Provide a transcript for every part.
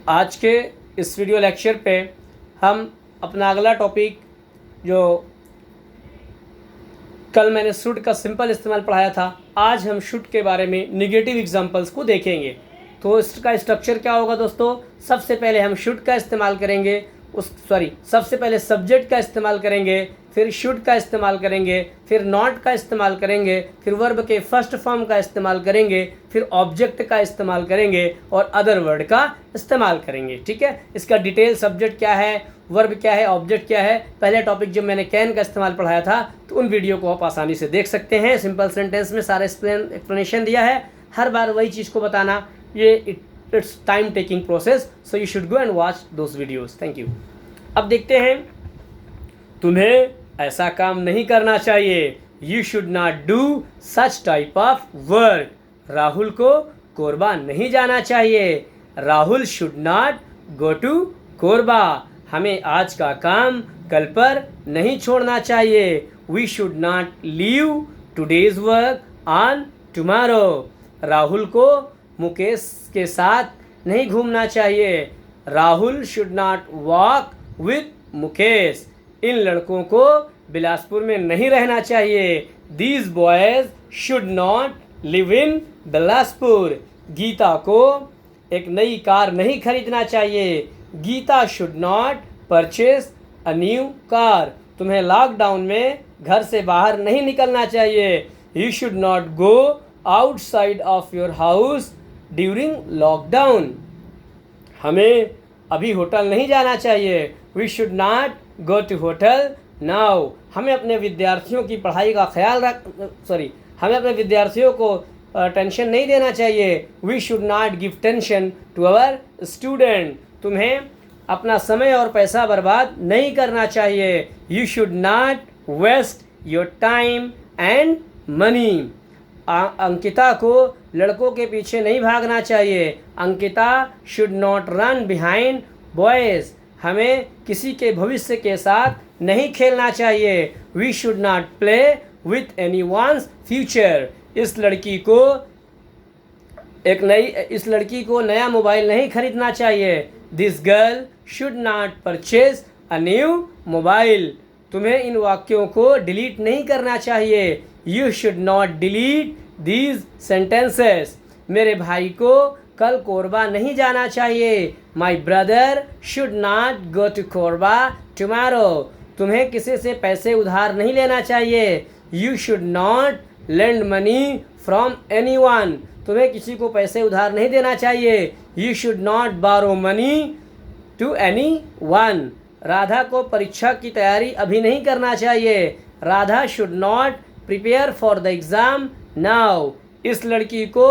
आज के इस वीडियो लेक्चर पे हम अपना अगला टॉपिक जो कल मैंने शुड का सिंपल इस्तेमाल पढ़ाया था, आज हम शुड के बारे में निगेटिव एग्जांपल्स को देखेंगे। तो इसका स्ट्रक्चर क्या होगा दोस्तों, सबसे पहले हम शुड का इस्तेमाल करेंगे, सबसे पहले सब्जेक्ट का इस्तेमाल करेंगे, फिर शुड का इस्तेमाल करेंगे, फिर नॉट का इस्तेमाल करेंगे, फिर वर्ब के फर्स्ट फॉर्म का इस्तेमाल करेंगे, फिर ऑब्जेक्ट का इस्तेमाल करेंगे और अदर वर्ड का इस्तेमाल करेंगे। ठीक है, इसका डिटेल सब्जेक्ट क्या है, वर्ब क्या है, ऑब्जेक्ट क्या है, पहले टॉपिक जब मैंने कैन का इस्तेमाल पढ़ाया था तो उन वीडियो को आप आसानी से देख सकते हैं। सिंपल सेंटेंस में सारा एक्सप्लेनेशन दिया है, हर बार वही चीज़ को बताना, ये it's time taking process, so you should go and watch those videos. Thank you. अब देखते हैं, तुम्हें ऐसा काम नहीं करना चाहिए, you should not do such type of work. Rahul को कोरबा नहीं जाना चाहिए, Rahul should not go to Korba. हमें आज का काम कल पर नहीं छोड़ना चाहिए, we should not leave today's work on tomorrow. Rahul को मुकेश के साथ नहीं घूमना चाहिए, Rahul should not walk with Mukesh. इन लड़कों को बिलासपुर में नहीं रहना चाहिए, these boys should not live in Bilaspur. Geeta को एक नई कार नहीं खरीदना चाहिए, Geeta should not purchase a new car. तुम्हें लॉकडाउन में घर से बाहर नहीं निकलना चाहिए, you should not go outside of your house during lockdown. हमें अभी होटल नहीं जाना चाहिए, we should not go to hotel now. हमें अपने विद्यार्थियों की पढ़ाई का हमें अपने विद्यार्थियों को टेंशन नहीं देना चाहिए, we should not give tension to our student. तुम्हें अपना समय और पैसा बर्बाद नहीं करना चाहिए, you should not waste your time and money. Ankita को लड़कों के पीछे नहीं भागना चाहिए, Ankita should not run behind boys. हमें किसी के भविष्य के साथ नहीं खेलना चाहिए, we should not play with anyone's future. इस लड़की को नया मोबाइल नहीं खरीदना चाहिए, this girl should not purchase a new mobile. तुम्हें इन वाक्यों को डिलीट नहीं करना चाहिए, you should not delete these sentences. मेरे भाई को कल कोरबा नहीं जाना चाहिए, my brother should not go to Korba tomorrow. तुम्हें किसी से पैसे उधार नहीं लेना चाहिए, you should not lend money from anyone. तुम्हें किसी को पैसे उधार नहीं देना चाहिए, you should not borrow money to anyone. Radha को परीक्षा की तैयारी अभी नहीं करना चाहिए, Radha should not prepare for the exam now. इस लड़की को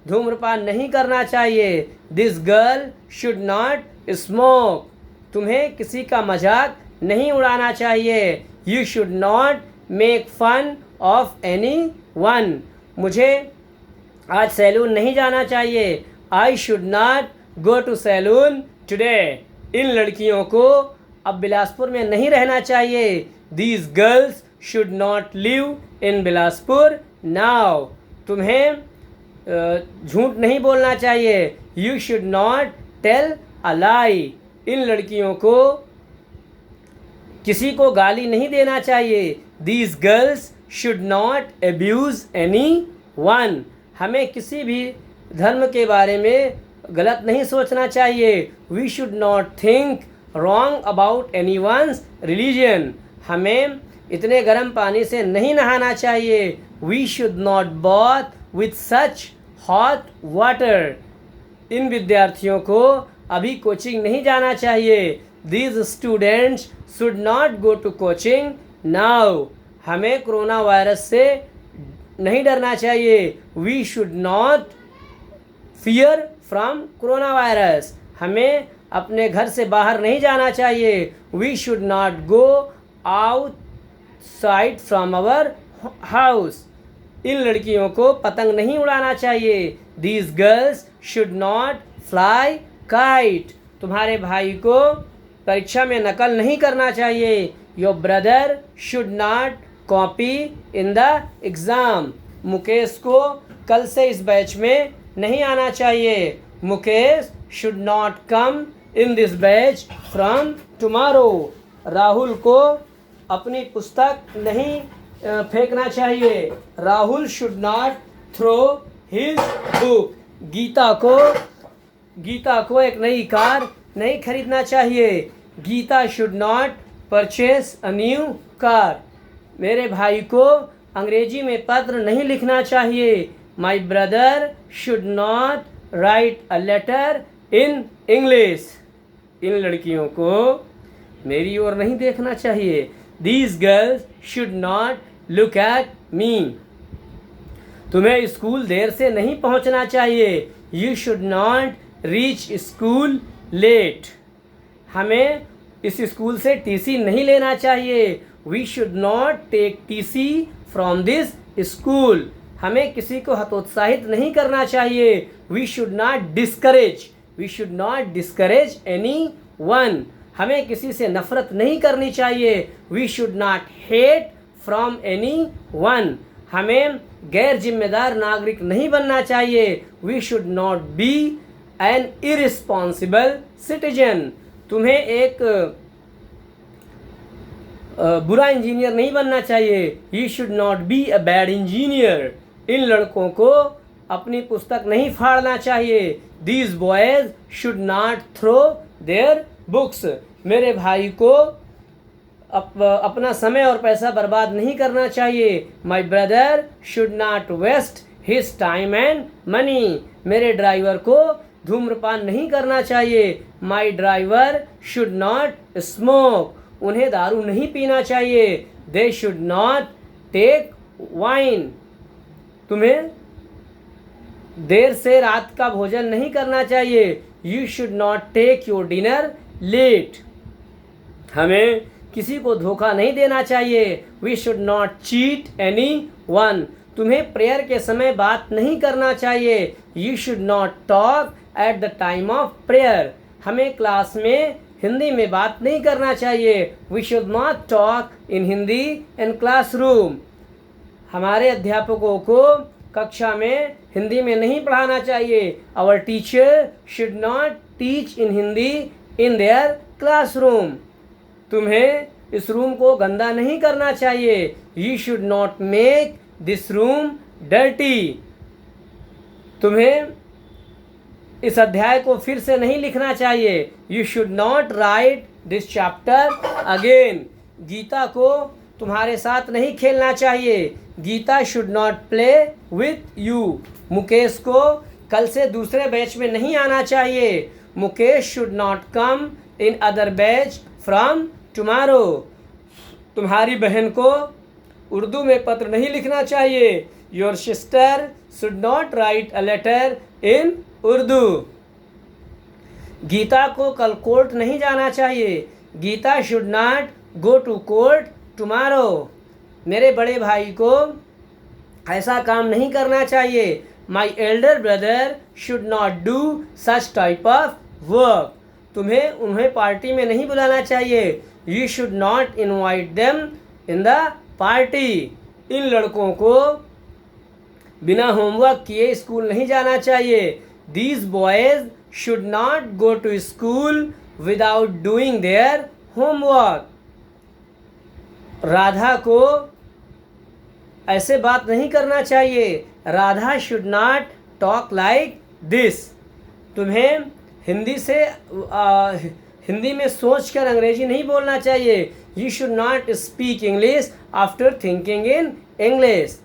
धूम्रपान नहीं करना चाहिए, this girl should not smoke. तुम्हें किसी का मजाक नहीं उड़ाना चाहिए, you should not make fun of anyone. मुझे आज सैलून नहीं जाना चाहिए, I should not go to salon today. इन लड़कियों को अब बिलासपुर में नहीं रहना चाहिए, these girls should not live in Bilaspur now. तुम्हें झूठ नहीं बोलना चाहिए, you should not tell a lie. इन लड़कियों को किसी को गाली नहीं देना चाहिए, these girls should not abuse anyone. हमें किसी भी धर्म के बारे में गलत नहीं सोचना चाहिए, we should not think wrong about anyone's religion. हमें इतने गर्म पानी से नहीं नहाना चाहिए, we should not bath with such hot water. इन विद्यार्थियों को अभी कोचिंग नहीं जाना चाहिए, these students should not go to coaching now. हमें कोरोना वायरस से नहीं डरना चाहिए, we should not fear from corona virus. हमें अपने घर से बाहर नहीं जाना चाहिए, we should not go outside from our house. इन लड़कियों को पतंग नहीं उड़ाना चाहिए, these girls should not fly kite. तुम्हारे भाई को परीक्षा में नकल नहीं करना चाहिए, your brother should not copy in the exam. Mukesh को कल से इस बैच में नहीं आना चाहिए, Mukesh should not come in this batch from tomorrow. Rahul को अपनी पुस्तक नहीं फेंकना चाहिए। Rahul should not throw his book. Geeta को एक नई कार नहीं खरीदना चाहिए। Geeta should not purchase a new car. मेरे भाई को अंग्रेजी में पत्र नहीं लिखना चाहिए। My brother should not write a letter in English. इन लड़कियों को मेरी ओर नहीं देखना चाहिए। These girls should not look at me. तुम्हें स्कूल देर से नहीं पहुंचना चाहिए। You should not reach school late. हमें इस स्कूल से टीसी नहीं लेना चाहिए। We should not take TC from this school. हमें किसी को हतोत्साहित नहीं करना चाहिए। We should not discourage anyone. हमें किसी से नफरत नहीं करनी चाहिए। We should not hate from anyone. हमें गैर जिम्मेदार नागरिक नहीं बनना चाहिए। We should not be an irresponsible citizen. तुम्हें एक बुरा इंजीनियर नहीं बनना चाहिए। You should not be a bad engineer. इन लड़कों को अपनी पुस्तक नहीं फाड़ना चाहिए। These boys should not throw their books. मेरे भाई को अपना समय और पैसा बर्बाद नहीं करना चाहिए। My brother should not waste his time and money. मेरे ड्राइवर को धूम्रपान नहीं करना चाहिए। My driver should not smoke. उन्हें दारू नहीं पीना चाहिए। They should not take wine. तुम्हें देर से रात का भोजन नहीं करना चाहिए। You should not take your dinner late. हमें किसी को धोखा नहीं देना चाहिए। We should not cheat anyone. तुम्हें प्रेयर के समय बात नहीं करना चाहिए। You should not talk at the time of prayer. हमें क्लास में हिंदी में बात नहीं करना चाहिए। We should not talk in Hindi in classroom. हमारे अध्यापकों को कक्षा में हिंदी में नहीं पढ़ाना चाहिए। Our teacher should not teach in Hindi in their classroom. तुम्हें इस रूम को गंदा नहीं करना चाहिए। You should not make this room dirty. तुम्हें इस अध्याय को फिर से नहीं लिखना चाहिए। You should not write this chapter again. Geeta को तुम्हारे साथ नहीं खेलना चाहिए। Geeta should not play with you. Mukesh को कल से दूसरे बैच में नहीं आना चाहिए। Mukesh should not come in other batch from tomorrow. तुम्हारी बहन को उर्दू में पत्र नहीं लिखना चाहिए। Your sister should not write a letter in Urdu. Geeta को कल कोर्ट नहीं जाना चाहिए। Geeta should not go to court tomorrow. मेरे बड़े भाई को ऐसा काम नहीं करना चाहिए। My elder brother should not do such type of work. तुम्हें उन्हें पार्टी में नहीं बुलाना चाहिए। You should not invite them in the party. इन लड़कों को बिना होमवर्क किए स्कूल नहीं जाना चाहिए। These boys should not go to school without doing their homework. Radha को ऐसे बात नहीं करना चाहिए। Radha should not talk like this. तुम्हें हिंदी में सोचकर अंग्रेजी नहीं बोलना चाहिए। You should not speak English after thinking in English.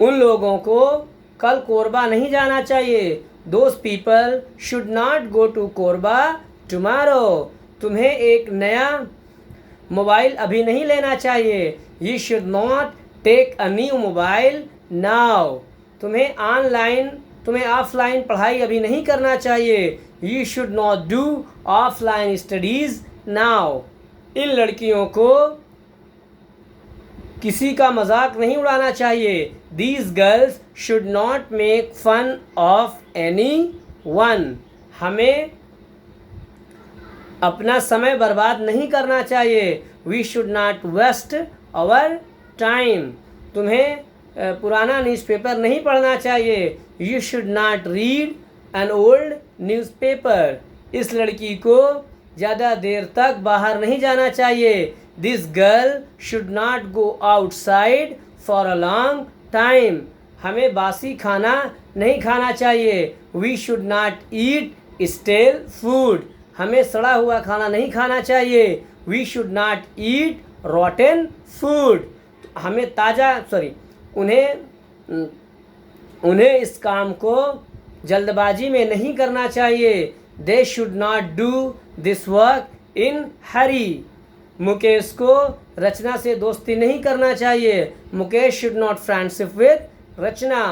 उन लोगों को कल कोरबा नहीं जाना चाहिए। Those people should not go to Korba tomorrow. तुम्हें एक नया मोबाइल अभी नहीं लेना चाहिए। You should not take a new mobile now. तुम्हें ऑफलाइन पढ़ाई अभी नहीं करना चाहिए। You should not do offline studies now. इन लड़कियों को किसी का मजाक नहीं उड़ाना चाहिए। These girls should not make fun of anyone. हमें अपना समय बर्बाद नहीं करना चाहिए। We should not waste our time. तुम्हें पुराना न्यूज़पेपर नहीं पढ़ना चाहिए। You should not read an old newspaper. इस लड़की को ज़्यादा देर तक बाहर नहीं जाना चाहिए। This girl should not go outside for a long time. हमें बासी खाना नहीं खाना चाहिए। We should not eat stale food. हमें सड़ा हुआ खाना नहीं खाना चाहिए। We should not eat rotten food. हमें उन्हें इस काम को जल्दबाजी में नहीं करना चाहिए। They should not do this work in hurry. Mukesh को रचना से दोस्ती नहीं करना चाहिए। Mukesh should not friendship with Rachna.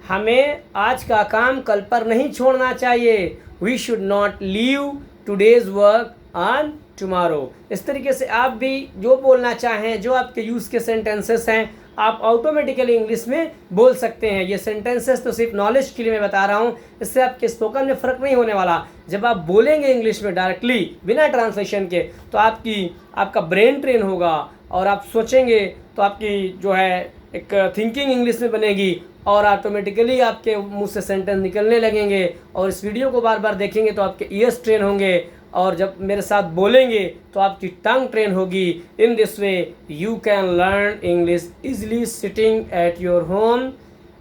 हमें आज का काम कल पर नहीं छोड़ना चाहिए। We should not leave today's work on tomorrow. इस तरीके से आप भी जो बोलना चाहें, जो आपके यूज़ के सेंटेंसेस हैं, आप ऑटोमेटिकली इंग्लिश में बोल सकते हैं। ये सेंटेंसेस तो सिर्फ नॉलेज के लिए मैं बता रहा हूँ, इससे आपके स्पोकन में फ़र्क नहीं होने वाला। जब आप बोलेंगे इंग्लिश में डायरेक्टली बिना ट्रांसलेशन के, तो आपका ब्रेन ट्रेन होगा और आप सोचेंगे तो आपकी जो है एक थिंकिंग इंग्लिश में बनेगी और ऑटोमेटिकली आपके मुंह से सेंटेंस निकलने लगेंगे। और इस वीडियो को बार बार देखेंगे तो आपके ईयर्स ट्रेन होंगे और जब मेरे साथ बोलेंगे तो आपकी टंग ट्रेन होगी। In this way you can learn English easily sitting at your home,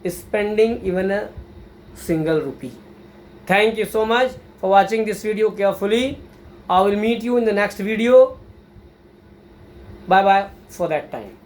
spending even a single rupee. Thank you so much for watching this video carefully. I will meet you in the next video. Bye bye for that time.